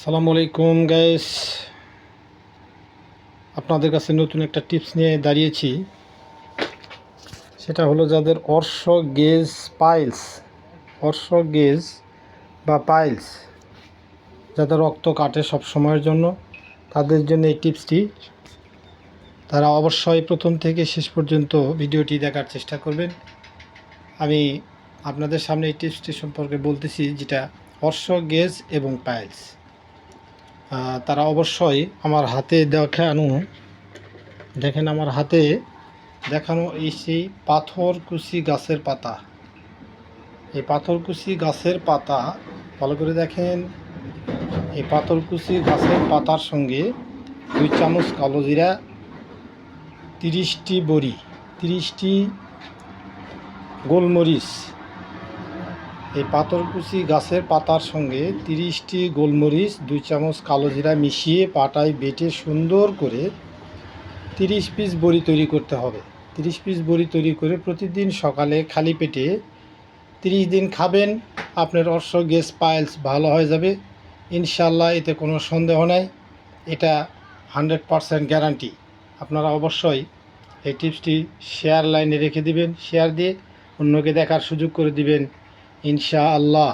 আসসালামু আলাইকুম গাইস, আপনাদের কাছে নতুন একটা টিপস নিয়ে দাঁড়িয়েছি। সেটা হলো যাদের অর্শ গেজ বা পাইলস, যাদের রক্ত কাটে সব সময়ের জন্য, তাদের জন্য এই টিপসটি। তারা অবশ্যই প্রথম থেকে শেষ পর্যন্ত ভিডিওটি দেখার চেষ্টা করবেন। আমি আপনাদের সামনে এই টিপসটি সম্পর্কে বলতেছি, যেটা অর্শ গেজ এবং পাইলস। তারা অবশ্যই আমার হাতে দেখেন আমার হাতে দেখানো এই সেই পাথরকুচি গাছের পাতা। এই পাথরকুচি গাছের পাতা ভালো করে দেখেন। এই পাথরকুচি গাছের পাতার সঙ্গে 2 চামচ কালো জিরা, 30টি বড়ি, 30টি গোলমরিচ। এই পাথরকুচি গাছের পাতার সঙ্গে 30টি গোলমরিচ, 2 চামচ কালো জিরা মিশিয়ে পাটায় বেটে সুন্দর করে 30 পিস বড়ি তৈরি করতে হবে। 30 পিস বড়ি তৈরি করে প্রতিদিন সকালে খালি পেটে 30 দিন খাবেন। আপনার অর্শ গেজ পাইলস ভালো হয়ে যাবে ইনশাল্লাহ, এতে কোনো সন্দেহ নেই। এটা 100% গ্যারান্টি। আপনারা অবশ্যই এই টিপসটি শেয়ার লাইনে রেখে দিবেন, শেয়ার দিয়ে অন্যকে দেখার সুযোগ করে দিবেন ইনশাআল্লাহ।